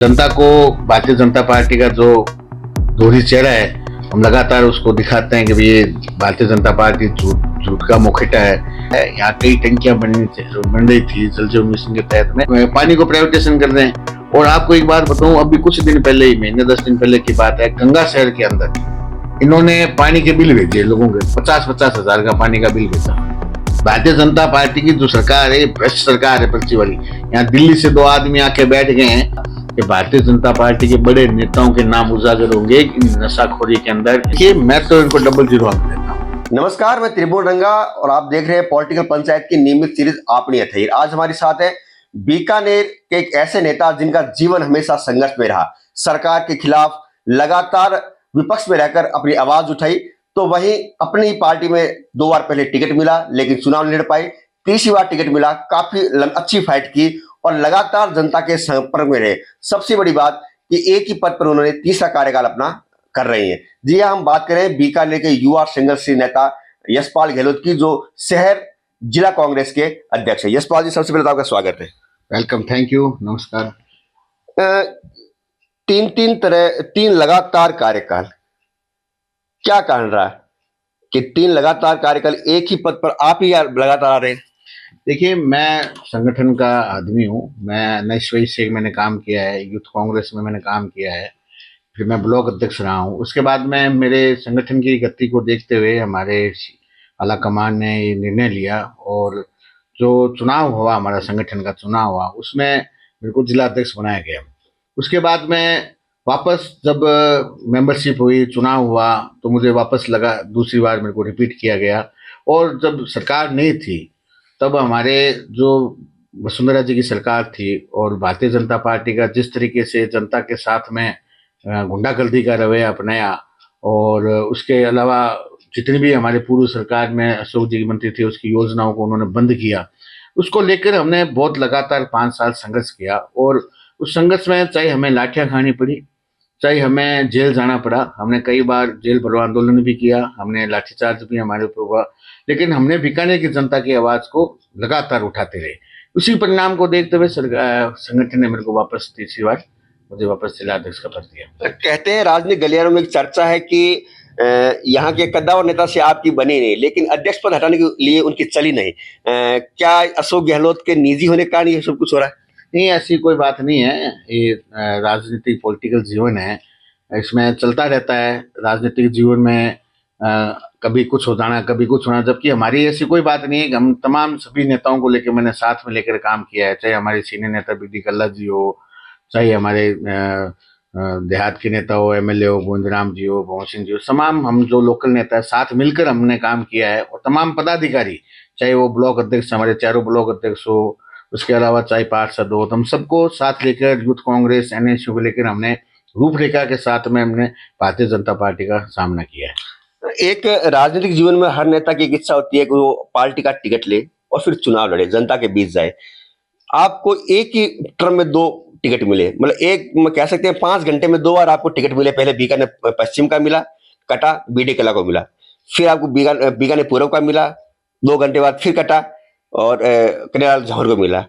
जनता को भारतीय जनता पार्टी का जो दोहरी चेहरा है, हम लगातार उसको दिखाते हैं कि भाई ये भारतीय जनता पार्टी झूठ का मुखिटा है। यहाँ कई टंकियां बन रही थी जल जीवन मिशन के तहत में पानी को प्राइवेटाइजेशन कर रहे हैं। और आपको एक बात बताऊं, अभी कुछ दिन पहले ही, महीने 10 दिन पहले की बात है, गंगा शहर के अंदर इन्होंने पानी के बिल भेजे लोगों के, 50-50 हजार का पानी का बिल भेजा। भारतीय जनता पार्टी की जो सरकार है, भ्रष्ट सरकार है पर्ची वाली। यहाँ दिल्ली से 2 आदमी आके बैठ गए हैं कि भारतीय जनता पार्टी के बड़े नेताओं के नाम उजागर होंगे इन नशाखोरी के अंदर। कि मैं तो इनको डबल 0 अंक देता हूँ। नमस्कार, मैं त्रिभुवन रंगा और आप देख रहे हैं पॉलिटिकल पंचायत की नियमित सीरीज आपनी अथईर। आज हमारे साथ है बीकानेर के एक ऐसे नेता जिनका जीवन हमेशा संघर्ष में रहा, सरकार के खिलाफ लगातार विपक्ष में रहकर अपनी आवाज उठाई। तो वहीं अपनी पार्टी में 2 बार पहले टिकट मिला लेकिन चुनाव नहीं लड़ पाई, तीसरी बार टिकट मिला, काफी अच्छी फाइट की और लगातार जनता के संपर्क में रहे। सबसे बड़ी बात कि एक ही पद पर उन्होंने तीसरा कार्यकाल अपना कर रही है। जी हाँ, हम बात करें बीकानेर के युवा संघर्षशील नेता यशपाल गहलोत की, जो शहर जिला कांग्रेस के अध्यक्ष है। यशपाल जी, सबसे पहले आपका स्वागत है। वेलकम, थैंक यू, नमस्कार। तीन लगातार कार्यकाल, क्या कारण रहा कि 3 लगातार कार्यकाल एक ही पद पर आप ही लगातार आ रहे हैं? देखिए, मैं संगठन का आदमी हूँ। मैं नई से मैंने काम किया है, यूथ कांग्रेस में मैंने काम किया है, फिर मैं ब्लॉक अध्यक्ष रहा हूँ। उसके बाद में मेरे संगठन की गति को देखते हुए हमारे आला कमान ने ये निर्णय लिया और जो चुनाव हुआ, हमारा संगठन का चुनाव हुआ, उसमें मेरे को जिला अध्यक्ष बनाया गया। उसके बाद में वापस जब मेंबरशिप हुई, चुनाव हुआ, तो मुझे वापस लगा, दूसरी बार मेरे को रिपीट किया गया। और जब सरकार नहीं थी तब हमारे जो वसुंधरा जी की सरकार थी और भारतीय जनता पार्टी का जिस तरीके से जनता के साथ में गुंडागर्दी का रवैया अपनाया, और उसके अलावा जितनी भी हमारे पूर्व सरकार में अशोक जी की मंत्री थे उसकी योजनाओं को उन्होंने बंद किया, उसको लेकर हमने बहुत लगातार 5 साल संघर्ष किया। और उस संघर्ष में चाहे हमें लाठियां खानी पड़ी, चाहे हमें जेल जाना पड़ा, हमने कई बार जेल भरो आंदोलन भी किया, हमने लाठीचार्ज भी हमारे ऊपर हुआ, लेकिन हमने बीकानेर की जनता की आवाज को लगातार उठाते रहे। उसी परिणाम को देखते हुए संगठन ने मेरे को वापस तीसरी बार मुझे वापस जिला अध्यक्ष का पद दिया। कहते हैं राजनीतिक गलियारों में एक चर्चा है कि यहाँ के कद्दावर नेता से आपकी बनी नहीं, लेकिन अध्यक्ष पद हटाने के लिए उनकी चली नहीं। क्या अशोक गहलोत के निजी होने के कारण ये सब कुछ हो रहा है? नहीं, ऐसी कोई बात नहीं है। ये राजनीतिक पॉलिटिकल जीवन है, इसमें चलता रहता है। राजनीतिक जीवन में कभी कुछ हो जाना, कभी कुछ होना, जबकि हमारी ऐसी कोई बात नहीं है। हम तमाम सभी नेताओं को लेकर मैंने साथ में लेकर काम किया है, चाहे हमारे सीनियर नेता बी.डी. कल्ला जी हो, चाहे हमारे देहात के नेता हो, एमएलए हो गोविंदराम जी हो, भवन सिंह जी हो, तमाम हम जो लोकल नेता है साथ मिलकर हमने काम किया है। और तमाम पदाधिकारी, चाहे वो ब्लॉक अध्यक्ष, हमारे चारों ब्लॉक अध्यक्ष हो, उसके अलावा चाहे पार्षद हो, हम सबको साथ लेकर यूथ कांग्रेस एनएसयू को लेकर हमने रूपरेखा के साथ में हमने भारतीय जनता पार्टी का सामना किया है। एक राजनीतिक जीवन में हर नेता की एक इच्छा होती है कि वो पार्टी का टिकट ले और फिर चुनाव लड़े, जनता के बीच जाए। आपको एक ही टर्म में 2 टिकट मिले, मतलब एक में कह सकते हैं 5 घंटे में 2 बार आपको टिकट मिले। पहले बीकानेर पश्चिम का मिला, कटा, बी.डी. कल्ला को मिला, फिर आपको बीकानेर पूर्व का मिला, 2 घंटे बाद फिर कटा और कन्याल जौहर को मिला।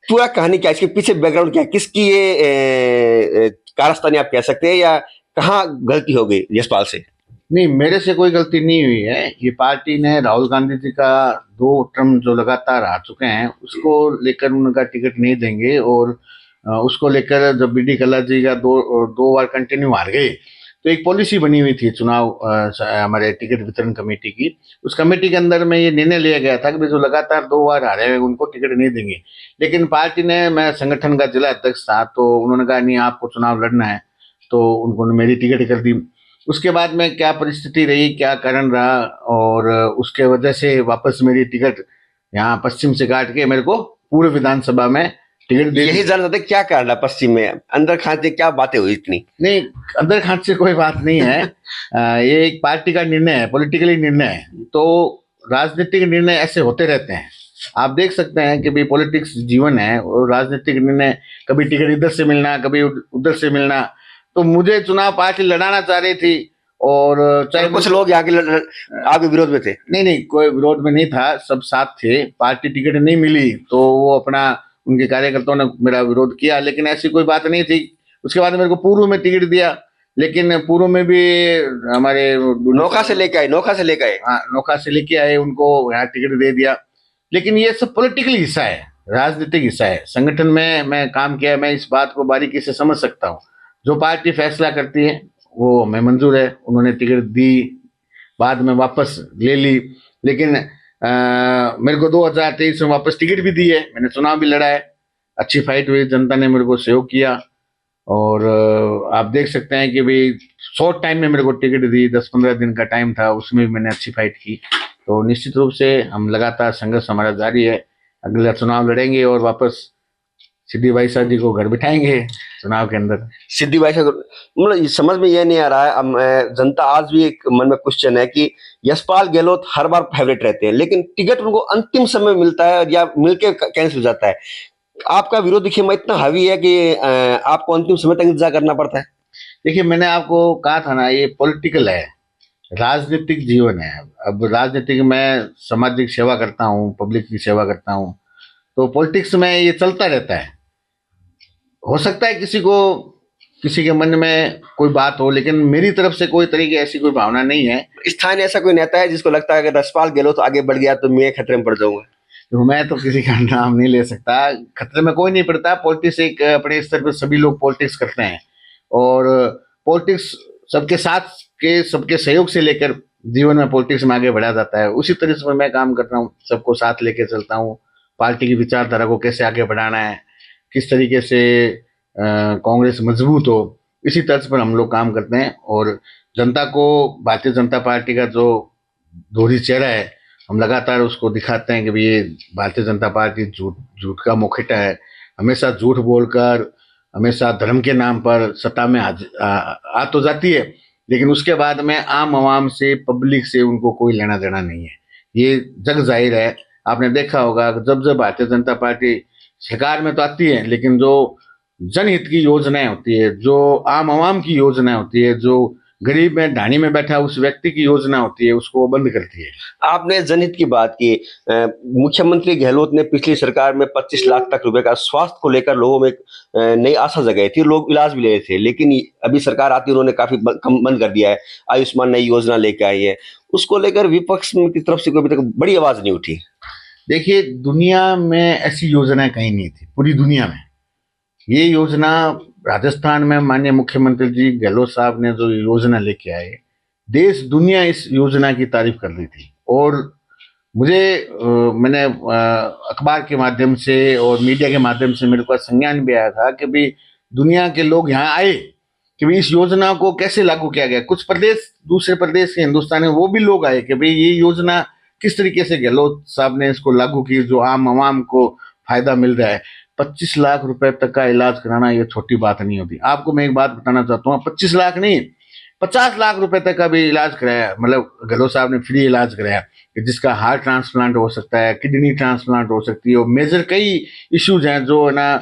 पूरा कहानी क्या है, इसके पीछे बैकग्राउंड क्या है, किसकी ये कारस्तानी आप कह सकते हैं, या कहाँ गलती हो गई यशपाल से? नहीं, मेरे से कोई गलती नहीं हुई है। ये पार्टी ने राहुल गांधी जी का 2 टर्म जो लगातार आ चुके हैं उसको लेकर उनका टिकट नहीं देंगे। और उसको लेकर जब बी.डी. कल्ला जी का 2 बार कंटिन्यू हार गए, तो एक पॉलिसी बनी हुई थी चुनाव हमारे टिकट वितरण कमेटी की। उस कमेटी के अंदर में ये निर्णय लिया गया था कि जो लगातार 2 बार हारे हैं उनको टिकट नहीं देंगे। लेकिन पार्टी ने, मैं संगठन का जिला अध्यक्ष था, तो उन्होंने कहा नहीं, आपको चुनाव लड़ना है, तो उन्होंने मेरी टिकट कर दी। उसके बाद में क्या परिस्थिति रही, क्या कारण रहा, और उसके वजह से वापस मेरी टिकट यहाँ पश्चिम से काट के मेरे को पूर्व विधानसभा में टिकट दे। यही जानना था क्या कारण है पश्चिम में, अंदर खांचे क्या बातें हुई इतनी? नहीं, अंदर खांच से कोई बात नहीं है। ये एक पार्टी का निर्णय है, पॉलिटिकली निर्णय है। तो राजनीतिक निर्णय ऐसे होते रहते हैं। आप देख सकते हैं कि भाई पॉलिटिक्स जीवन है और राजनीतिक निर्णय, कभी टिकट इधर से मिलना, कभी उधर से मिलना। तो मुझे चुनाव पार्टी लड़ाना चाह रही थी, और चाहे कुछ लोग यहाँ के आपके विरोध में थे? नहीं, कोई विरोध में नहीं था, सब साथ थे। पार्टी टिकट नहीं मिली तो वो अपना उनके कार्यकर्ताओं ने मेरा विरोध किया, लेकिन ऐसी कोई बात नहीं थी। उसके बाद मेरे को पूर्व में टिकट दिया, लेकिन पूर्व में भी हमारे नोखा से लेके आए, नोखा से लेके आए। हाँ, नौका से लेके आए, उनको यहाँ टिकट दे दिया। लेकिन ये सब पॉलिटिकल हिस्सा है, राजनीतिक हिस्सा है। संगठन में मैं काम किया, मैं इस बात को बारीकी से समझ सकता हूँ। जो पार्टी फैसला करती है वो हमें मंजूर है। उन्होंने टिकट दी, बाद में वापस ले ली, लेकिन मेरे को 2023 में वापस टिकट भी दी है। मैंने चुनाव भी लड़ा है, अच्छी फाइट हुई, जनता ने मेरे को सहयोग किया। और आप देख सकते हैं कि भाई शॉर्ट टाइम में मेरे को टिकट दी, 10-15 दिन का टाइम था, उसमें भी मैंने अच्छी फाइट की। तो निश्चित रूप से हम लगातार संघर्ष हमारा जारी है। अगला चुनाव लड़ेंगे और वापस सिद्धि भाई साहब जी को घर बिठाएंगे चुनाव के अंदर। सिद्धि भाई साहब, मतलब समझ में ये नहीं आ रहा है। अब जनता आज भी एक मन में क्वेश्चन है कि यशपाल गहलोत हर बार फेवरेट रहते हैं, लेकिन टिकट उनको अंतिम समय मिलता है या मिलके कैंसिल हो जाता है। आपका विरोधी खेमा इतना हावी है कि आपको अंतिम समय तक इंतजार करना पड़ता है। देखिए, मैंने आपको कहा था ना, ये पॉलिटिकल है, राजनीतिक जीवन है। अब राजनीतिक में सामाजिक सेवा करता हूँ, पब्लिक की सेवा करता हूँ, तो पॉलिटिक्स में ये चलता रहता है। हो सकता है किसी के मन में कोई बात हो, लेकिन मेरी तरफ से कोई तरीके ऐसी कोई भावना नहीं है। स्थानीय ऐसा कोई नेता है जिसको लगता है कि यशपाल गहलोत आगे बढ़ गया तो मैं खतरे में पड़ जाऊंगा? तो मैं तो किसी का नाम नहीं ले सकता, खतरे में कोई नहीं पड़ता। पॉलिटिक्स एक अपने स्तर पर सभी लोग पॉलिटिक्स करते हैं, और पॉलिटिक्स सबके साथ के सबके सहयोग से लेकर जीवन में पॉलिटिक्स में आगे बढ़ा जाता है। उसी तरह से मैं काम कर रहा हूँ, सबको साथ लेके चलता हूँ। पार्टी की विचारधारा को कैसे आगे बढ़ाना है, किस तरीके से कांग्रेस मजबूत हो, इसी तर्ज पर हम लोग काम करते हैं। और जनता को भारतीय जनता पार्टी का जो दोहरी चेहरा है, हम लगातार उसको दिखाते हैं कि भाई ये भारतीय जनता पार्टी झूठ का मुखिया है। हमेशा झूठ बोलकर, हमेशा धर्म के नाम पर सत्ता में आ तो जाती है, लेकिन उसके बाद में आम आवाम से, पब्लिक से उनको कोई लेना देना नहीं है। ये जग जाहिर है। आपने देखा होगा जब जब भारतीय जनता पार्टी सरकार में तो आती है, लेकिन जो जनहित की योजनाएं होती है, जो आम आवाम की योजना होती है, जो गरीब में ढाणी में बैठा उस व्यक्ति की योजना होती है, उसको वो बंद करती है। आपने जनहित की बात की। मुख्यमंत्री गहलोत ने पिछली सरकार में 25 लाख तक रुपए का स्वास्थ्य को लेकर लोगों में नई आशा जगाई थी, लोग इलाज भी ले रहे थे, लेकिन अभी सरकार आती उन्होंने काफी कम बंद कर दिया है। आयुष्मान नई योजना लेकर आई है, उसको लेकर विपक्ष की तरफ से कोई अभी तक बड़ी आवाज नहीं उठी। देखिए, दुनिया में ऐसी योजनाएं कहीं नहीं थी, पूरी दुनिया में। ये योजना राजस्थान में माननीय मुख्यमंत्री जी गहलोत साहब ने जो योजना लेके आए, देश दुनिया इस योजना की तारीफ कर रही थी। और मुझे मैंने अखबार के माध्यम से और मीडिया के माध्यम से मेरे पास संज्ञान भी आया था कि भाई दुनिया के लोग यहाँ आए कि भाई इस योजना को कैसे लागू किया गया। कुछ प्रदेश, दूसरे प्रदेश के हिंदुस्तान में वो भी लोग आए कि भाई ये योजना किस तरीके से गहलोत साहब ने इसको लागू की, जो आम आवाम को फायदा मिल रहा है। 25 लाख रुपए तक का इलाज कराना ये छोटी बात नहीं होती। आपको मैं एक बात बताना चाहता हूँ, 25 लाख नहीं, 50 लाख रुपए तक का भी इलाज कराया, मतलब गहलोत साहब ने फ्री इलाज कराया, जिसका हार्ट ट्रांसप्लांट हो सकता है, किडनी ट्रांसप्लांट हो सकती है, और मेजर कई इश्यूज हैं जो है ना,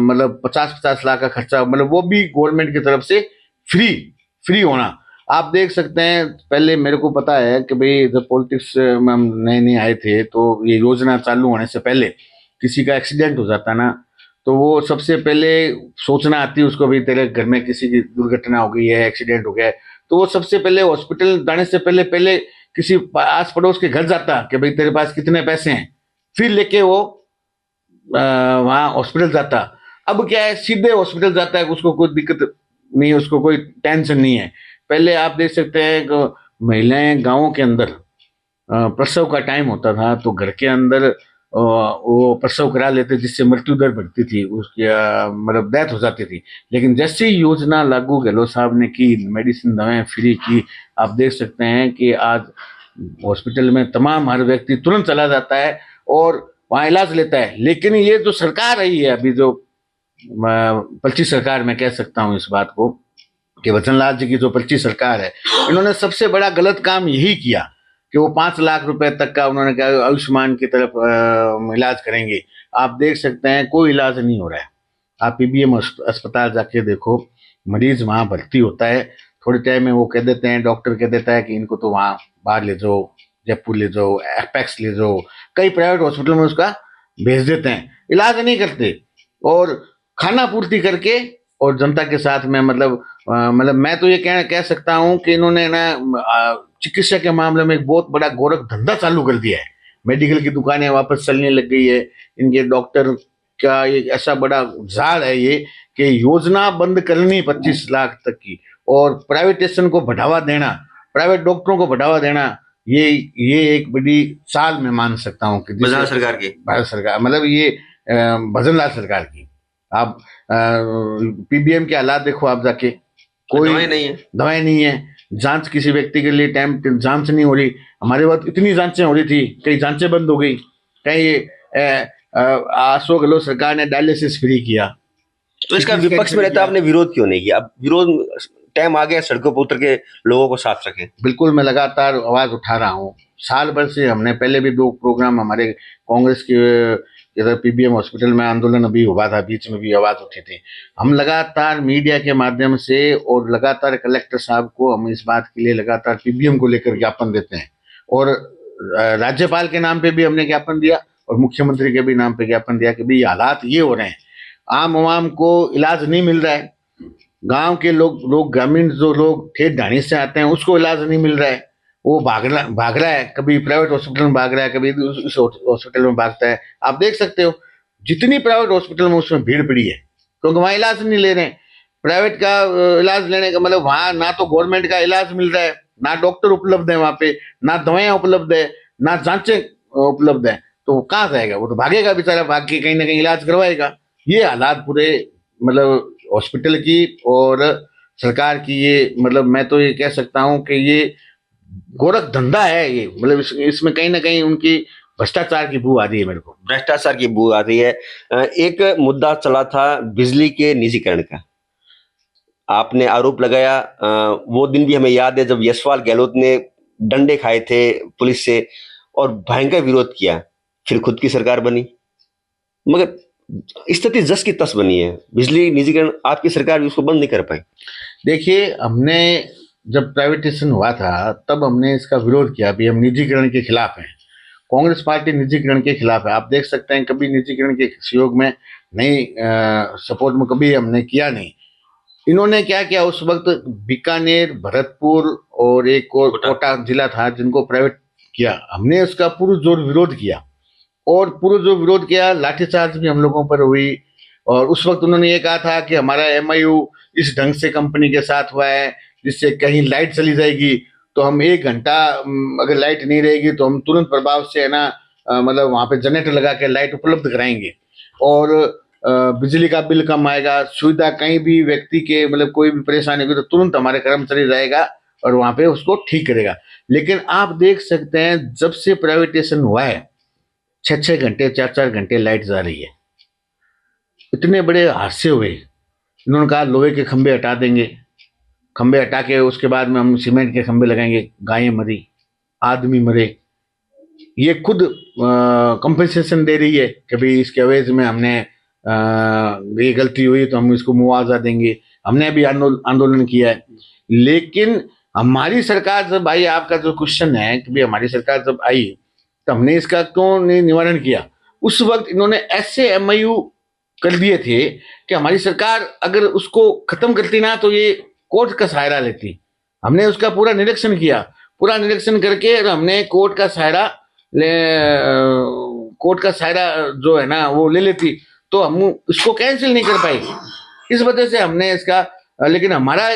मतलब 50-50 लाख का खर्चा, मतलब वो भी गवर्नमेंट की तरफ से फ्री होना। आप देख सकते हैं, पहले मेरे को पता है कि भाई जब पॉलिटिक्स में हम नए नए आए थे, तो ये योजना चालू होने से पहले किसी का एक्सीडेंट हो जाता ना, तो वो सबसे पहले सोचना आती है उसको, भाई तेरे घर में किसी की दुर्घटना हो गई है, एक्सीडेंट हो गया है, तो वो सबसे पहले हॉस्पिटल जाने से पहले किसी आस पड़ोस के घर जाता कि भाई तेरे पास कितने पैसे हैं, फिर लेके वो वहाँ हॉस्पिटल जाता। अब क्या है, सीधे हॉस्पिटल जाता है, उसको कोई दिक्कत नहीं है, उसको कोई टेंशन नहीं है। पहले आप देख सकते हैं कि महिलाएं गाँवों के अंदर प्रसव का टाइम होता था तो घर के अंदर वो प्रसव करा लेते, जिससे मृत्यु दर बढ़ती थी, उसकी मतलब डेथ हो जाती थी। लेकिन जैसे ही योजना लागू गहलोत साहब ने की, मेडिसिन दवाएं फ्री की, आप देख सकते हैं कि आज हॉस्पिटल में तमाम हर व्यक्ति तुरंत चला जाता है और वहाँ इलाज लेता है। लेकिन ये जो सरकार रही है अभी, जो पलची सरकार, मैं कह सकता हूँ इस बात को कि वचनलाल जी की जो पलची सरकार है, इन्होंने सबसे बड़ा गलत काम यही किया कि वो 5 लाख रुपए तक का उन्होंने कहा आयुष्मान की तरफ इलाज करेंगे। आप देख सकते हैं कोई इलाज नहीं हो रहा है। आप पीबीएम अस्पताल जाके देखो, मरीज वहाँ भर्ती होता है, थोड़े टाइम में वो कह देते हैं, डॉक्टर कह देता है कि इनको तो वहाँ बाहर ले जाओ, जयपुर ले जाओ, एपेक्स ले जाओ, कई प्राइवेट हॉस्पिटल में उसका भेज देते हैं, इलाज नहीं करते, और खाना पूर्ति करके और जनता के साथ में मतलब मैं तो ये कह सकता हूँ कि इन्होंने ना चिकित्सा के मामले में एक बहुत बड़ा गोरख धंधा चालू कर दिया है। मेडिकल की दुकानें वापस चलने लग गई है, इनके डॉक्टर का एक ऐसा बड़ा जाल है ये कि योजना बंद करनी 25 लाख तक की, और प्राइवेटेशन को बढ़ावा देना, प्राइवेट डॉक्टरों को बढ़ावा देना, ये एक बड़ी चाल मैं मान सकता हूँ कि बजाज सरकार की, भारत सरकार मतलब ये भजनलाल सरकार की। आप पीबीएम के हालात देखो आप जाके, कोई दवाएं नहीं है, जांच किसी व्यक्ति के लिए टाइम जांच नहीं हो रही। हमारे वक्त इतनी जांचें हो रही थी, कई जांचें बंद हो गई, कहीं अशोक गहलोत सरकार ने डायलिसिस फ्री किया। तो इसका विपक्ष में रहता आपने विरोध क्यों नहीं किया? अब विरोध टाइम आ गया, सड़कों पर उतर के लोगों को साथ रखें। बिल्कुल, मैं लगातार आवाज उठा रहा हूँ, साल भर से। हमने पहले भी 2 प्रोग्राम हमारे कांग्रेस के इधर पीबीएम हॉस्पिटल में आंदोलन अभी हुआ था, बीच में भी आवाज उठी थी। हम लगातार मीडिया के माध्यम से और लगातार कलेक्टर साहब को हम इस बात के लिए लगातार पीबीएम को लेकर ज्ञापन देते हैं, और राज्यपाल के नाम पे भी हमने ज्ञापन दिया और मुख्यमंत्री के भी नाम पे ज्ञापन दिया कि भाई हालात ये हो रहे हैं, आम आवाम को इलाज नहीं मिल रहा है, गांव के लोग ग्रामीण जो लोग ठेठ ढाणी से आते हैं उसको इलाज नहीं मिल रहा है, वो भाग रहा है, कभी प्राइवेट हॉस्पिटल में भाग रहा है, कभी उस हॉस्पिटल में भागता है। आप देख सकते हो जितनी प्राइवेट हॉस्पिटल में उसमें भीड़ पड़ी है, क्योंकि वहाँ इलाज नहीं ले रहे हैं। प्राइवेट का इलाज लेने का मतलब वहाँ ना तो गवर्नमेंट का इलाज मिल रहा है, ना डॉक्टर उपलब्ध है वहाँ पे, ना दवाएं उपलब्ध है, ना जांचें उपलब्ध है, तो वो कहाँ जाएगा? वो तो भागेगा बेचारा, भाग के कहीं ना कहीं इलाज करवाएगा। ये हालात पूरे मतलब हॉस्पिटल की और सरकार की, ये मतलब मैं तो ये कह सकता हूँ कि ये गोरख धंधा है ये, मतलब इसमें कहीं ना कहीं उनकी भ्रष्टाचार की बू आ रही है, मेरे को भ्रष्टाचार की बू आ रही है। एक मुद्दा चला था बिजली के निजीकरण का, आपने आरोप लगाया, वो दिन भी हमें याद है जब यशपाल गहलोत ने डंडे खाए थे पुलिस से और भयंकर विरोध किया, फिर खुद की सरकार बनी, मगर स्थिति जस की तस बनी है। बिजली निजीकरण आपकी सरकार भी उसको बंद नहीं कर पाई। देखिए, हमने जब प्राइवेटाइजेशन हुआ था तब हमने इसका विरोध किया, भी हम निजीकरण के खिलाफ हैं, कांग्रेस पार्टी निजीकरण के खिलाफ है। आप देख सकते हैं कभी निजीकरण के सहयोग में नहीं, सपोर्ट में कभी हमने किया नहीं। इन्होंने क्या किया उस वक्त, बीकानेर, भरतपुर और एक और कोटा जिला था जिनको प्राइवेट किया, हमने उसका पुरजोर विरोध किया, और पुरजोर विरोध किया, लाठीचार्ज भी हम लोगों पर हुई। और उस वक्त उन्होंने ये कहा था कि हमारा एमआईयू इस ढंग से कंपनी के साथ हुआ है जिससे कहीं लाइट चली जाएगी तो हम 1 घंटा अगर लाइट नहीं रहेगी तो हम तुरंत प्रभाव से है ना मतलब वहाँ पे जनरेटर लगा के लाइट उपलब्ध कराएंगे, और बिजली का बिल कम आएगा, सुविधा कहीं भी व्यक्ति के मतलब कोई भी परेशानी होगी तो तुरंत हमारे कर्मचारी जाएगा और वहाँ पे उसको ठीक करेगा। लेकिन आप देख सकते हैं जब से प्राइवेटाइजेशन हुआ है 6-6 घंटे 4-4 घंटे लाइट जा रही है। इतने बड़े हादसे हुए, इन्होंने कहा लोहे के खंभे हटा देंगे, खंभे हटा के उसके बाद में हम सीमेंट के खंभे लगाएंगे, गायें मरी, आदमी मरे। ये खुद कंपनसेशन दे रही है कि भाई इसके अवैध में हमने ये गलती हुई तो हम इसको मुआवजा देंगे। हमने भी आंदोलन किया है, लेकिन हमारी सरकार जब आई, आपका जो क्वेश्चन है कि भाई हमारी सरकार जब आई तो हमने इसका क्यों नहीं निवारण किया। उस वक्त इन्होंने ऐसे एमआईयू कर दिए थे कि हमारी सरकार अगर उसको खत्म करती ना तो ये कोर्ट का सहारा लेती। हमने उसका पूरा निरीक्षण किया, पूरा निरीक्षण करके हमने कोर्ट का सहारा जो है ना वो ले लेती, तो हम इसको कैंसिल नहीं कर पाए। इस वजह से हमने इसका, लेकिन हमारा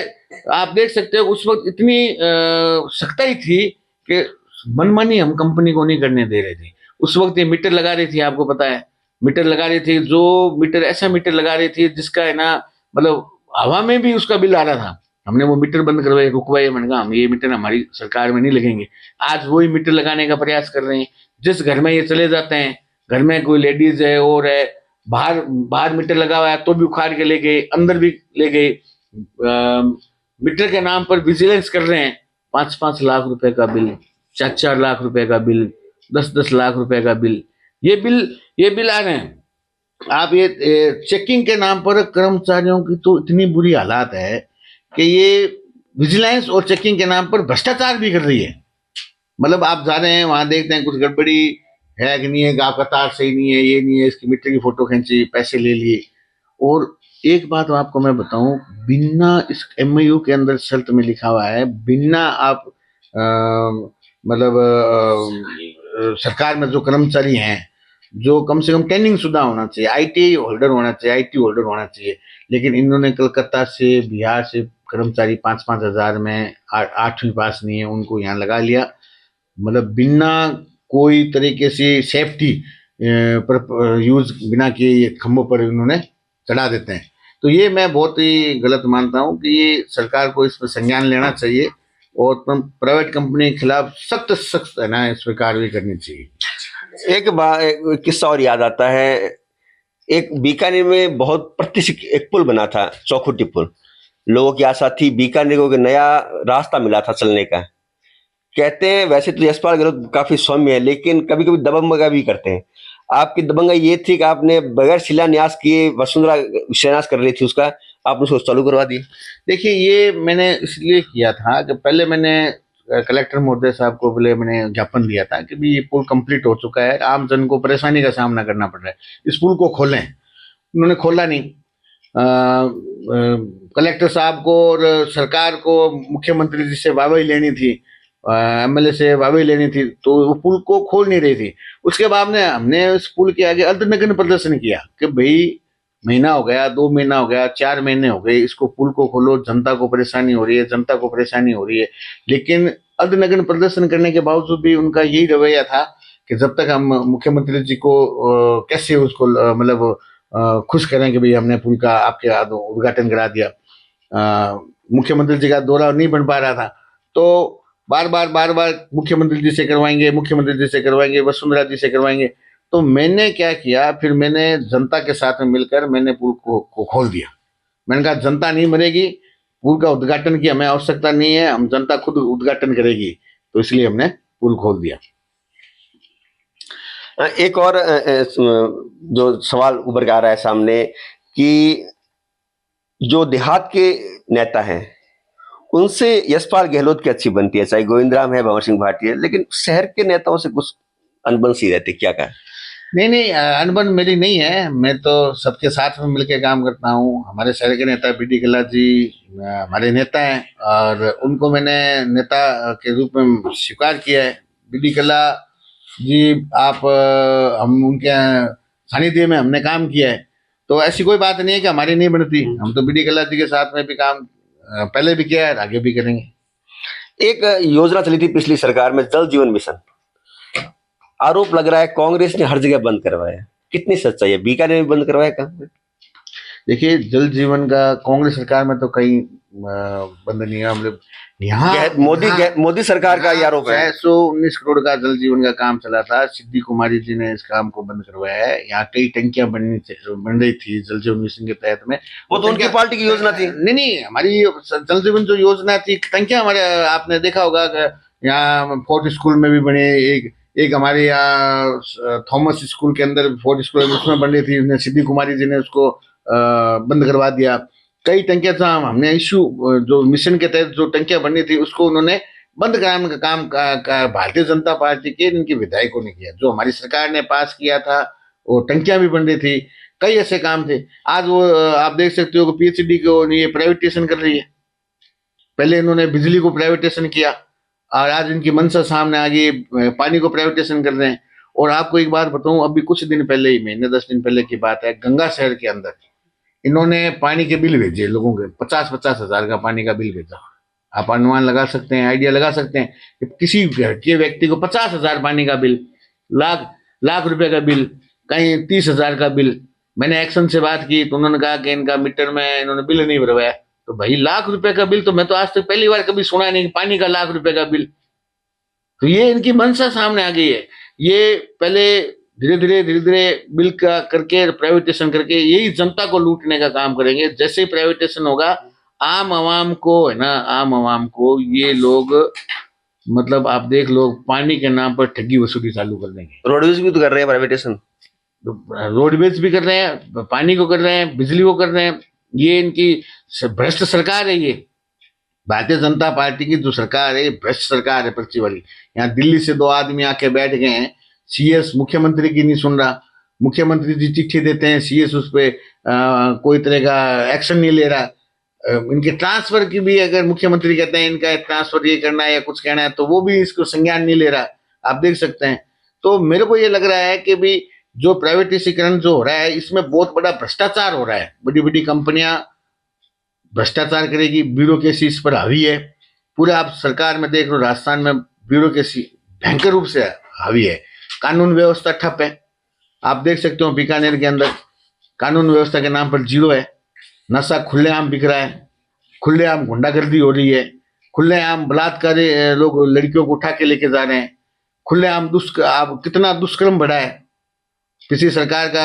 आप देख सकते हो उस वक्त इतनी सख्ताई थी कि मनमानी हम कंपनी को नहीं करने दे रहे थे। उस वक्त ये मीटर लगा रही थी, आपको पता है मीटर लगा रही थी, जो मीटर ऐसा मीटर लगा रही थी जिसका है ना मतलब हवा में भी उसका बिल आ रहा था। हमने वो मीटर बंद करवाए, रुकवाए, मैंने कहा हम ये मीटर हमारी सरकार में नहीं लगेंगे। आज वही मीटर लगाने का प्रयास कर रहे हैं। जिस घर में ये चले जाते हैं, घर में कोई लेडीज है और है, बाहर मीटर लगा हुआ है तो भी उखाड़ के ले गए, अंदर भी ले गए। मीटर के नाम पर विजिलेंस कर रहे हैं, 5-5 लाख रुपए का बिल, 4-4 लाख रुपए का बिल, 10-10 लाख रुपए का बिल, ये बिल आ रहे हैं। आप ये चेकिंग के नाम पर कर्मचारियों की तो इतनी बुरी हालात है कि ये विजिलेंस और चेकिंग के नाम पर भ्रष्टाचार भी कर रही है। मतलब आप जा रहे हैं वहां देखते हैं कुछ गड़बड़ी है कि नहीं है, आपका तार सही नहीं है, ये नहीं है, इसकी मीटर की फोटो खींची, पैसे ले लिए। और एक बात आपको मैं बताऊं, बिना इस एमओयू के अंदर शर्त में लिखा हुआ है, बिना आप मतलब सरकार में जो कर्मचारी हैं, जो कम से कम ट्रेनिंग शुदा होना चाहिए, आईटीआई होल्डर होना चाहिए, आईटी होल्डर होना चाहिए, लेकिन इन्होंने कलकत्ता से, बिहार से कर्मचारी 5-5 हजार में 8वीं पास नहीं है उनको यहाँ लगा लिया। मतलब बिना कोई तरीके से सेफ्टी पर यूज बिना किए ये खंभों पर इन्होंने चढ़ा देते हैं। तो ये मैं बहुत ही गलत मानता हूँ कि ये सरकार को इस पर संज्ञान लेना चाहिए और प्राइवेट कंपनी के खिलाफ सख्त सख्त है ना, इस पर कार्रवाई करनी चाहिए। एक किस्सा और याद आता है। एक बीकानेर में बहुत प्रतिष्ठित एक पुल बना था, चौखुटी पुल। लोगों की आशा थी, बीकानेर को एक नया रास्ता मिला था चलने का। कहते हैं वैसे तो यशपाल गहलोत काफी सौम्य है, लेकिन कभी कभी दबंगई भी करते हैं। आपकी दबंगई ये थी कि आपने बगैर शिलान्यास किए वसुंधरा शिलान्यास कर रही थी उसका, आपने उसको चालू करवा दिया। देखिए, ये मैंने इसलिए किया था कि पहले मैंने कलेक्टर महोदय साहब को पहले मैंने ज्ञापन दिया था कि भी ये पुल कंप्लीट हो चुका है, आम जन को परेशानी का सामना करना पड़ रहा है, इस पुल को खोलें। उन्होंने खोला नहीं। कलेक्टर साहब को और सरकार को मुख्यमंत्री जी से वाहवाही लेनी थी, एमएलए से वाहवाही लेनी थी, तो वो पुल को खोल नहीं रही थी। उसके बाद हमने उस पुल के आगे अर्धनग्न प्रदर्शन किया कि भाई महीना हो गया, 2 महीना हो गया, 4 महीने हो गए, इसको पुल को खोलो, जनता को परेशानी हो रही है, जनता को परेशानी हो रही है। लेकिन अर्धनग्न प्रदर्शन करने के बावजूद भी उनका यही रवैया था कि जब तक हम मुख्यमंत्री जी को कैसे उसको मतलब खुश करें कि भाई हमने पुल का आपके उद्घाटन करा दिया। मुख्यमंत्री जी का दौरा नहीं बन पा रहा था, तो बार बार मुख्यमंत्री जी से करवाएंगे, मुख्यमंत्री जी से करवाएंगे, वसुंधरा जी से करवाएंगे। तो मैंने क्या किया, फिर मैंने जनता के साथ में मिलकर मैंने पुल को खोल दिया। मैंने कहा जनता नहीं मरेगी, पुल का उद्घाटन की हमें आवश्यकता नहीं है, हम जनता खुद उद्घाटन करेगी, तो इसलिए हमने पुल खोल दिया। एक और जो सवाल उभर के आ रहा है सामने कि जो देहात के नेता हैं उनसे यशपाल गहलोत की अच्छी बनती है, चाहे गोविंद राम है, भंवर सिंह भाटी है, लेकिन शहर के नेताओं से कुछ अनबन सी रहती, क्या कहा? नहीं, अनबन मेरी नहीं है, मैं तो सबके साथ में मिलकर काम करता हूँ। हमारे शहर के नेता बीडी कल्ला जी हमारे नेता हैं और उनको मैंने नेता के रूप में स्वीकार किया है। बीडी कल्ला जी, आप हम उनके सानिध्य में हमने काम किया है, तो ऐसी कोई बात नहीं है कि हमारी नहीं बनती। हम तो बीडी कल्ला जी के साथ में भी काम पहले भी किया है, आगे भी करेंगे। एक योजना चली थी पिछली सरकार में, जल जीवन मिशन। आरोप लग रहा है कांग्रेस ने हर जगह बंद करवाया, कितनी सच्चाई है? बीकानेर में बंद करवाया काम? देखिए, जल जीवन का कांग्रेस सरकार में तो कहीं बंद नहीं है। मतलब यहाँ मोदी सरकार का ये आरोप है। 619 करोड़ का जल जीवन का काम चला था, सिद्धि कुमारी जी ने इस काम को बंद करवाया है। यहाँ कई टंकियां बन रही थी जल जीवन मिशन के तहत में। वो तो उनकी पार्टी की योजना थी। नहीं, हमारी जल जीवन जो योजना थी, टंकियां हमारे, आपने देखा होगा यहाँ फोर्ट स्कूल में भी बने, एक हमारे यहाँ थॉमस स्कूल के अंदर फोर्ट स्कूल उसमें बन रही थी, सिद्धि कुमारी जी ने उसको बंद करवा दिया। कई टंकियां था, हमने इशू जो मिशन के तहत जो टंकियां बननी थी उसको उन्होंने बंद कराने का काम भारतीय जनता पार्टी के इनके विधायकों ने किया। जो हमारी सरकार ने पास किया था वो टंकियां भी बन रही थी, कई ऐसे काम थे। आज वो आप देख सकते हो कि पीएचडी को ये प्राइवेटाइजेशन कर रही है। पहले इन्होंने बिजली को प्राइवेटाइजेशन किया और आज इनकी मंशा सामने आ गई, पानी को प्राइवेटाइजेशन कर रहे हैं। और आपको एक बात बताऊं, अभी कुछ दिन पहले ही, महीने 10 दिन पहले की बात है, गंगा शहर के अंदर इन्होंने पानी के बिल भेजे लोगों के, 50-50 हजार का पानी का बिल भेजा। आप अनुमान लगा सकते हैं, आइडिया लगा सकते हैं कि किसी घर के व्यक्ति को 50,000 पानी का बिल, लाख रुपए का बिल, कहीं 30,000 का बिल। मैंने एक्शन से बात की तो उन्होंने कहा कि इनका मीटर में इन्होंने बिल नहीं भरवाया। तो भाई, लाख रुपए का बिल तो मैं तो आज तक पहली बार कभी सुना नहीं, पानी का लाख रुपए का बिल। तो ये इनकी मंशा सामने आ गई है। ये पहले धीरे धीरे बिल का करके प्राइवेटाइजेशन करके यही जनता को लूटने का काम करेंगे। जैसे ही प्राइवेटाइजेशन होगा, आम आवाम को है ना, आम आवाम को ये लोग, मतलब आप देख लो, पानी के नाम पर ठगी वसूली चालू कर देंगे। रोडवेज भी तो कर रहे हैं प्राइवेटाइजेशन, रोडवेज भी कर रहे हैं, पानी को कर रहे हैं, बिजली को कर रहे हैं। ये इनकी भ्रष्ट सरकार है। ये भारतीय जनता पार्टी की जो सरकार है, भ्रष्ट सरकार है, पर्ची वाली। यहाँ दिल्ली से 2 आदमी आके बैठ गए हैं सीएस मुख्यमंत्री की नहीं सुन रहा, मुख्यमंत्री जी चिट्ठी देते हैं, सीएस उस पर कोई तरह का एक्शन नहीं ले रहा। इनके ट्रांसफर की भी अगर मुख्यमंत्री कहते हैं इनका ट्रांसफर ये करना है या कुछ कहना है तो वो भी इसको संज्ञान नहीं ले रहा, आप देख सकते हैं। तो मेरे को ये लग रहा है कि भी जो प्राइवेटिसीकरण जो हो रहा है इसमें बहुत बड़ा भ्रष्टाचार हो रहा है, बड़ी बड़ी कंपनियां भ्रष्टाचार करेगी, ब्यूरोक्रेसी इस पर हावी है। पूरे आप सरकार में देख लो, राजस्थान में ब्यूरोक्रेसी भयंकर रूप से हावी है, कानून व्यवस्था ठप है। आप देख सकते हो बीकानेर के अंदर कानून व्यवस्था के नाम पर जीरो है, नशा खुलेआम बिक रहा है, खुलेआम गुंडागर्दी हो रही है, खुलेआम बलात्कारी लोग लड़कियों को उठा के लेके जा रहे हैं, खुलेआम आप कितना दुष्कर्म बढ़ा है, किसी सरकार का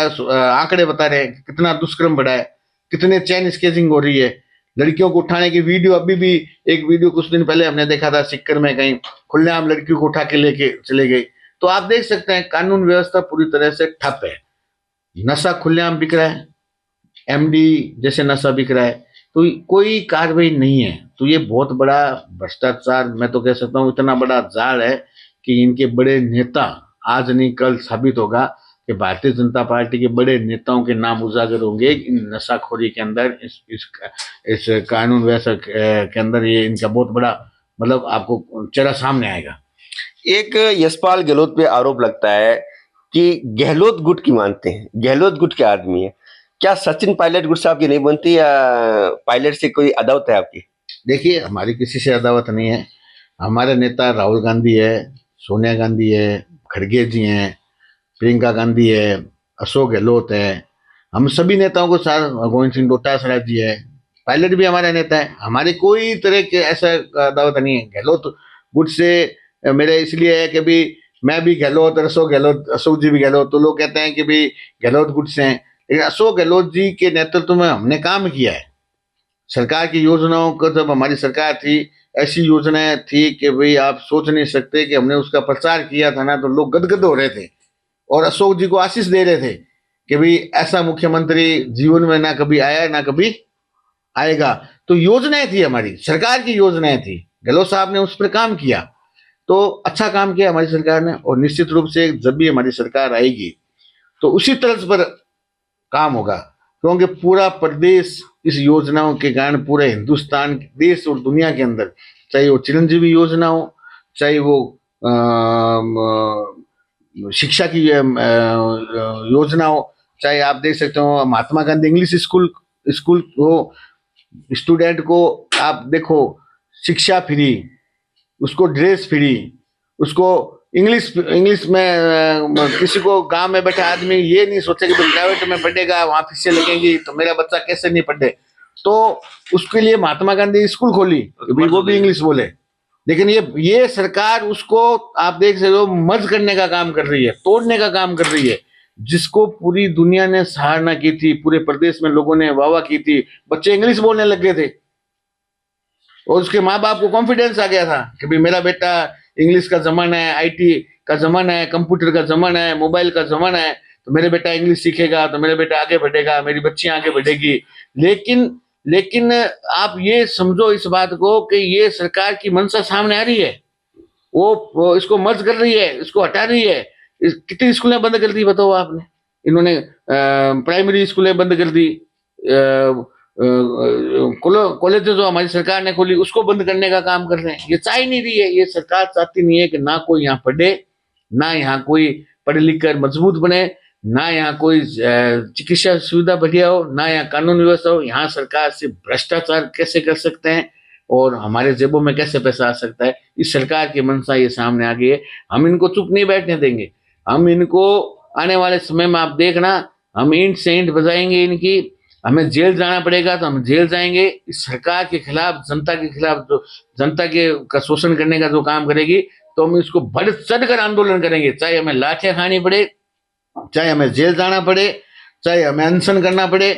आंकड़े बता रहे हैं कितना दुष्कर्म बढ़ा है, कितने चैन स्केचिंग हो रही है, लड़कियों को उठाने की वीडियो अभी भी एक वीडियो कुछ दिन पहले हमने देखा था सिक्कर में कहीं खुलेआम लड़कियों को उठा के लेके चले गए। तो आप देख सकते हैं कानून व्यवस्था पूरी तरह से ठप है, नशा खुलेआम बिक रहा है, एमडी जैसे नशा बिक रहा है, तो कोई कार्रवाई नहीं है। तो ये बहुत बड़ा भ्रष्टाचार, मैं तो कह सकता हूँ इतना बड़ा जाल है कि इनके बड़े नेता आज नहीं कल साबित होगा कि भारतीय जनता पार्टी के बड़े नेताओं के नाम उजागर होंगे इन नशाखोरी के अंदर, इस कानून व्यवस्था के अंदर। ये इनका बहुत बड़ा मतलब आपको चेहरा सामने आएगा। एक यशपाल गहलोत पे आरोप लगता है कि गहलोत गुट की मानते हैं, गहलोत गुट के आदमी है। क्या सचिन पायलट गुट साहब की नहीं बनती या पायलट से कोई अदावत है आपकी? देखिए हमारी किसी से अदावत नहीं है, हमारे नेता राहुल गांधी है, सोनिया गांधी है, खड़गे जी हैं, प्रियंका गांधी है, अशोक गहलोत है, हम सभी नेताओं को साथ, गोविंद सिंह डोटासरा जी है, पायलट भी हमारे नेता है, हमारे कोई तरह के ऐसा दावत नहीं है। गहलोत गुट से मेरा इसलिए है कि भी मैं भी गहलोत, अशोक गहलोत, अशोक जी भी गहलोत, तो लोग कहते हैं कि भी गहलोत गुट से हैं, लेकिन अशोक गहलोत जी के नेतृत्व में हमने काम किया है। सरकार की योजनाओं को, जब हमारी सरकार थी ऐसी योजनाएं थी कि भाई आप सोच नहीं सकते कि हमने उसका प्रचार किया था ना तो लोग गदगद हो रहे थे और अशोक जी को आशीष दे रहे थे कि भाई ऐसा मुख्यमंत्री जीवन में ना कभी आया ना कभी आएगा। तो योजनाएं थी, हमारी सरकार की योजनाएं थी, गहलोत साहब ने उस पर काम किया, तो अच्छा काम किया हमारी सरकार ने। और निश्चित रूप से जब भी हमारी सरकार आएगी तो उसी तर्ज पर काम होगा, क्योंकि पूरा प्रदेश इस योजनाओं के कारण, पूरे हिंदुस्तान, देश और दुनिया के अंदर, चाहे वो चिरंजीवी योजना हो, चाहे वो शिक्षा की योजना हो, चाहे आप देख सकते हो महात्मा गांधी इंग्लिश स्कूल हो, स्टूडेंट को आप देखो शिक्षा फ्री, उसको ड्रेस फ्री, उसको इंग्लिश में किसी को गांव में बैठा आदमी ये नहीं सोचे कि प्राइवेट में पढ़ेगा वहां फीसें लगेंगी तो मेरा बच्चा कैसे नहीं पढ़े, तो उसके लिए महात्मा गांधी स्कूल खोली, वो भी इंग्लिश बोले। लेकिन ये सरकार उसको आप देख सकते हो मर्ज करने का काम कर रही है, तोड़ने का काम कर रही है, जिसको पूरी दुनिया ने सराहना की थी, पूरे प्रदेश में लोगों ने वाह की थी, बच्चे इंग्लिश बोलने लग गए थे और उसके माँ बाप को कॉन्फिडेंस आ गया था कि भाई मेरा बेटा, इंग्लिश का जमाना है, आईटी का जमाना है, कंप्यूटर का जमाना है, मोबाइल का जमाना है, तो मेरे बेटा इंग्लिश सीखेगा तो मेरे बेटा आगे बढ़ेगा, मेरी बच्चियां आगे बढ़ेगी। लेकिन आप ये समझो इस बात को कि ये सरकार की मंशा सामने आ रही है, वो इसको मर्ज कर रही है, इसको हटा रही है। कितनी स्कूलें बंद कर दी बताओ आपने, इन्होंने प्राइमरी स्कूलें बंद कर दी, कॉलेज जो हमारी सरकार ने खोली उसको बंद करने का काम कर रहे हैं। ये चाह ही नहीं रही है, ये सरकार चाहती नहीं है कि ना कोई यहाँ पढ़े, ना यहाँ कोई पढ़ लिख कर मजबूत बने, ना यहाँ कोई चिकित्सा सुविधा बढ़िया हो, ना यहाँ कानून व्यवस्था हो। यहाँ सरकार से भ्रष्टाचार कैसे कर सकते हैं और हमारे जेबों में कैसे पैसा आ सकता है, इस सरकार की मंशा ये सामने आ गई है। हम इनको चुप नहीं बैठने देंगे, हम इनको आने वाले समय में आप देखना, हम ईंट से ईंट बजाएंगे इनकी, हमें जेल जाना पड़ेगा तो हम जेल जाएंगे। इस सरकार के खिलाफ, जनता के खिलाफ, जो जनता के का शोषण करने का जो काम करेगी तो हम इसको बढ़ चढ़ कर आंदोलन करेंगे, चाहे हमें लाठियां खानी पड़े, चाहे हमें जेल जाना पड़े, चाहे हमें अनशन करना पड़े,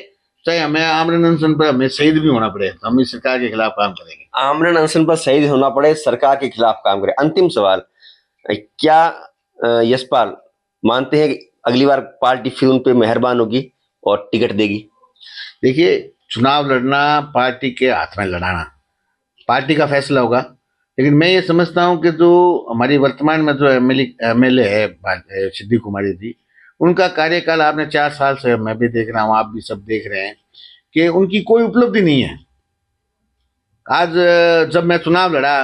चाहे हमें आमरण अनशन पर हमें शहीद भी होना पड़े, तो हम इस सरकार के खिलाफ काम करेंगे। आमरण अनशन पर शहीद होना पड़े, सरकार के खिलाफ काम करें। अंतिम सवाल, क्या यशपाल मानते हैं कि अगली बार पार्टी फिर उन पे मेहरबान होगी और टिकट देगी? देखिए, चुनाव लड़ना पार्टी के हाथ में लड़ाना पार्टी का फैसला होगा, लेकिन मैं ये समझता हूँ कि जो हमारी वर्तमान में जो एमएलए है सिद्धि कुमारी जी, उनका कार्यकाल आपने 4 साल से, मैं भी देख रहा हूँ, आप भी सब देख रहे हैं कि उनकी कोई उपलब्धि नहीं है। आज जब मैं चुनाव लड़ा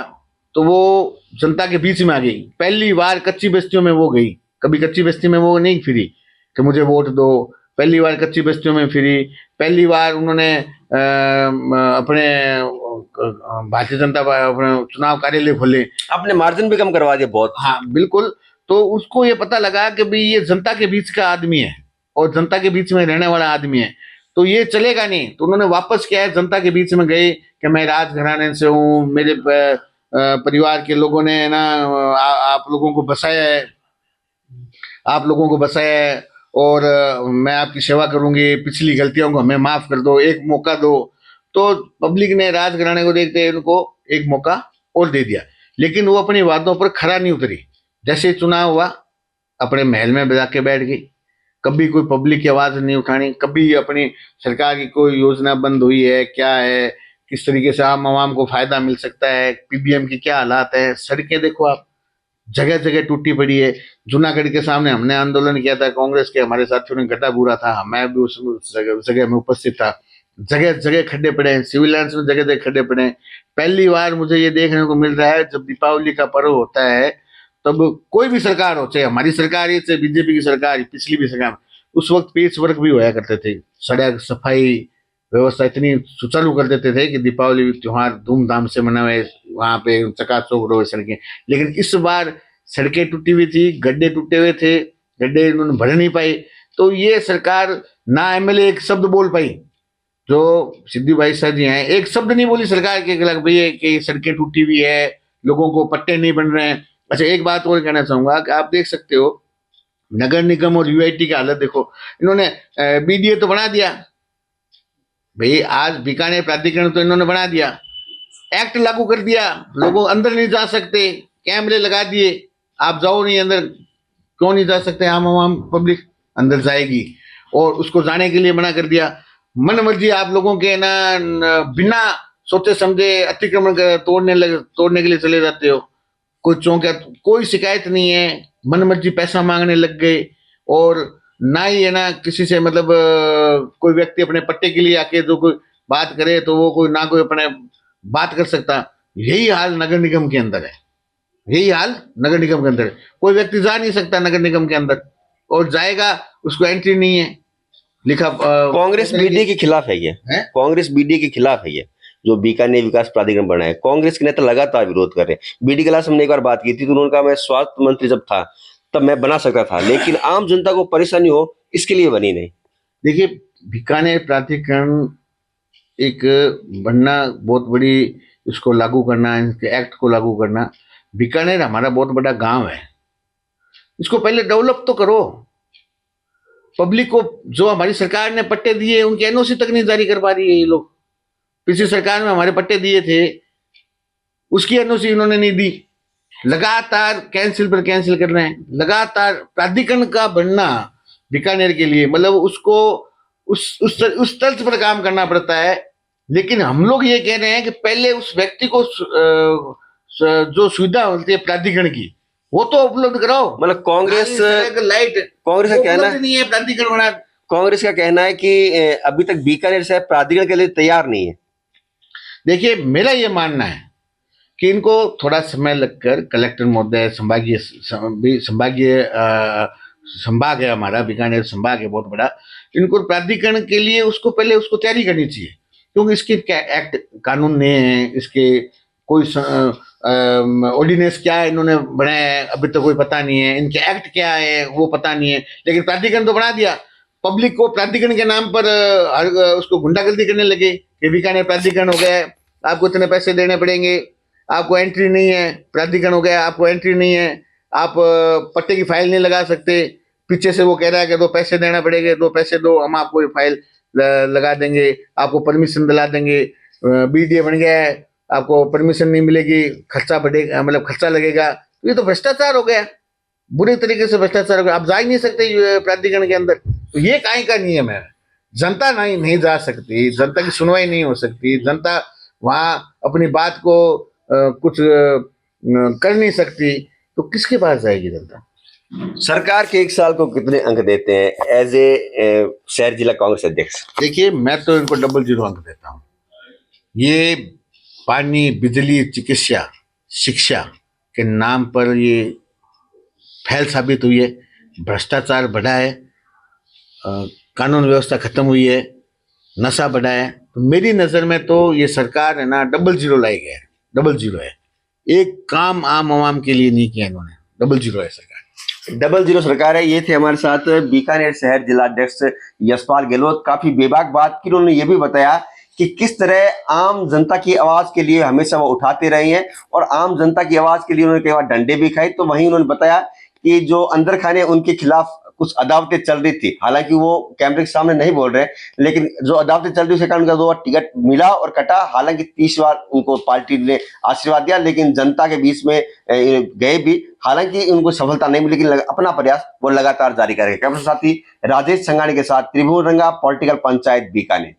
तो वो जनता के बीच में आ गई, पहली बार कच्ची बस्तियों में वो गई, कभी कच्ची बस्ती में वो नहीं फिरी कि मुझे वोट दो, पहली बार कच्ची बस्तियों में फिरी, पहली बार उन्होंने अपने भारतीय जनता अपने चुनाव कार्यालय खोले, आपने मार्जिन भी कम करवा दिया बहुत। हाँ बिल्कुल। तो उसको ये पता लगा कि भाई ये जनता के बीच का आदमी है और जनता के बीच में रहने वाला आदमी है, तो ये चलेगा नहीं। तो उन्होंने वापस क्या है, जनता के बीच में गए कि मैं राजघराने से हूँ, मेरे परिवार के लोगों ने ना आप लोगों को बसाया है, आप लोगों को बसाया है और मैं आपकी सेवा करूंगी, पिछली गलतियों को हमें माफ कर दो, एक मौका दो। तो पब्लिक ने राजघराने को देखते उनको एक मौका और दे दिया, लेकिन वो अपनी बातों पर खरा नहीं उतरी। जैसे चुनाव हुआ अपने महल में जाके बैठ गई, कभी कोई पब्लिक की आवाज नहीं उठानी, कभी अपनी सरकार की कोई योजना बंद हुई है क्या है, किस तरीके से आम आवाम को फायदा मिल सकता है, पीबीएम की क्या हालात है, सड़कें देखो आप, जगह जगह टूटी पड़ी है। जूनागढ़ के सामने हमने आंदोलन किया था, कांग्रेस के हमारे साथियों ने गड्ढा बूरा था, मैं भी उस जगह में उपस्थित था। जगह जगह खड्डे पड़े हैं, सिविल लाइन्स में जगह जगह खड्डे पड़े हैं। पहली बार मुझे ये देखने को मिल रहा है जब दीपावली का पर्व होता है तब कोई भी सरकार हो, चाहे हमारी सरकार ही, चाहे बीजेपी की सरकार, पिछली भी सरकार, उस वक्त पेच वर्क भी होया करते थे, सड़क सफाई व्यवस्था इतनी सुचारू कर देते थे कि दीपावली त्योहार धूमधाम से मनावे, वहां पे चकाचौक रहे सड़कें। लेकिन इस बार सड़कें टूटी हुई थी, गड्ढे टूटे हुए थे, गड्ढे इन्होंने भर नहीं पाए। तो ये सरकार ना एमएलए एक शब्द बोल पाई, जो सिद्धू भाई शाह जी हैं, एक शब्द नहीं बोली सरकार के खिलाफ भैया कि सड़कें टूटी हुई है, लोगों को पट्टे नहीं बन रहे हैं। अच्छा एक बात और कहना चाहूंगा कि आप देख सकते हो नगर निगम और यूआईटी की हालत देखो, इन्होंने बीडीए तो बना दिया भाई, आज बीकानेर प्राधिकरण तो इन्होंने बना दिया, एक्ट लागू कर दिया, लोगों अंदर नहीं जा सकते, कैमरे लगा दिए, आप जाओ नहीं अंदर, क्यों नहीं जा सकते, आम पब्लिक अंदर जाएगी, और उसको जाने के लिए मना कर दिया। मन मर्जी आप लोगों के ना बिना सोचे समझे अतिक्रमण तोड़ने के लिए चले जाते हो, कोई चौंका, कोई शिकायत नहीं है, मन मर्जी पैसा मांगने लग गए, और ना ही है ना किसी से मतलब कोई व्यक्ति अपने पट्टे के लिए आके जो कोई बात करे तो वो कोई ना कोई अपने बात कर सकता। यही हाल नगर निगम के अंदर है, यही हाल नगर निगम के अंदर है। कोई व्यक्ति जा नहीं सकता नगर निगम के अंदर, और जाएगा उसको एंट्री नहीं है लिखा। कांग्रेस बीडीए के खिलाफ है ये, कांग्रेस बीडीए के खिलाफ है ये जो बीकानेर विकास प्राधिकरण बना है। कांग्रेस के नेता लगातार विरोध कर रहे हैं। बीडी के खिलाफ हमने एक बार बात की थी तो उन्होंने कहा मैं स्वास्थ्य मंत्री जब था तब मैं बना सकता था, लेकिन आम जनता को परेशानी हो इसके लिए बनी नहीं। देखिए बीकानेर प्राधिकरण एक बनना बहुत बड़ी, इसको लागू करना, इनके एक्ट को लागू करना, बीकानेर हमारा बहुत बड़ा गांव है, इसको पहले डेवलप तो करो। पब्लिक को जो हमारी सरकार ने पट्टे दिए उनके एनओसी तक नहीं जारी कर पा रही है ये लोग। पिछली सरकार में हमारे पट्टे दिए थे उसकी एनओसी इन्होंने नहीं दी, लगातार कैंसिल पर कैंसिल कर रहे हैं। लगातार प्राधिकरण का बनना बीकानेर के लिए मतलब उसको उस तर्ज पर काम करना पड़ता है। लेकिन हम लोग ये कह रहे हैं कि पहले उस व्यक्ति को जो सुविधा होती है प्राधिकरण की वो तो उपलब्ध कराओ। मतलब कांग्रेस कांग्रेस का कहना नहीं है प्राधिकरण बना, कांग्रेस का कहना है कि अभी तक बीकानेर शहर प्राधिकरण के लिए तैयार नहीं है। देखिए मेरा ये मानना है कि इनको थोड़ा समय लगकर कलेक्टर महोदय, संभाग है हमारा बीकानेर संभाग है बहुत बड़ा, इनको प्राधिकरण के लिए उसको पहले उसको तैयारी करनी चाहिए, क्योंकि इसके एक्ट कानून नहीं है, इसके कोई ऑर्डिनेंस क्या है इन्होंने बनाया है अभी तो कोई पता नहीं है, इनके एक्ट क्या है वो पता नहीं है। लेकिन प्राधिकरण तो बना दिया, पब्लिक को प्राधिकरण के नाम पर उसको गुंडागर्दी करने लगे कि बीकानेर प्राधिकरण हो गया, आपको इतने पैसे देने पड़ेंगे, आपको एंट्री नहीं है, प्राधिकरण हो गया आपको एंट्री नहीं है, आप पट्टे की फाइल नहीं लगा सकते। पीछे से वो कह रहा है कि 2 पैसे देना पड़ेंगे, 2 पैसे दो हम आपको ये फाइल लगा देंगे, आपको परमिशन दिला देंगे। बीडीए बन गया है, आपको परमिशन नहीं मिलेगी, खर्चा बढ़ेगा, मतलब खर्चा लगेगा। ये तो भ्रष्टाचार हो गया, बुरे तरीके से भ्रष्टाचार हो गया। आप जा ही नहीं सकते प्राधिकरण के अंदर, तो ये काहे का नियम है। जनता नहीं जा सकती, जनता की सुनवाई नहीं हो सकती, जनता वहां अपनी बात को कुछ कर नहीं सकती, तो किसके पास जाएगी जनता? सरकार के 1 साल को कितने अंक देते हैं एज ए शहर जिला कांग्रेस अध्यक्ष? देखिए, मैं तो इनको डबल 0 अंक देता हूँ। ये पानी, बिजली, चिकित्सा, शिक्षा के नाम पर ये फैल साबित हुई है, भ्रष्टाचार बढ़ा है, कानून व्यवस्था खत्म हुई है, नशा बढ़ा है। तो मेरी नज़र में तो ये सरकार है ना डबल 0 लाई गया है, डबल 0 है। एक काम आम आवाम के लिए नहीं किया इन्होंने, डबल 0 है सरकार। डबल 0 सरकार है। ये थे हमारे साथ बीकानेर शहर जिलाध्यक्ष यशपाल गहलोत। काफी बेबाक बात की, उन्होंने ये भी बताया कि किस तरह आम जनता की आवाज के लिए हमेशा वो उठाते रहे हैं और आम जनता की आवाज के लिए उन्होंने कई बार डंडे भी खाए। तो वहीं उन्होंने बताया कि जो अंदर खाने उनके खिलाफ कुछ अदावतें चल रही थी, हालांकि वो कैमरे के सामने नहीं बोल रहे, लेकिन जो अदावतें चल रही उसके कारण उनका 2 बार टिकट मिला और कटा। हालांकि 30 बार उनको पार्टी ने आशीर्वाद दिया, लेकिन जनता के बीच में गए भी, हालांकि उनको सफलता नहीं मिली, लेकिन अपना प्रयास वो लगातार जारी करेंगे। कैमरा साथी राजेश संगानी के साथ त्रिभुवन रंगा, पॉलिटिकल पंचायत बीकानेर।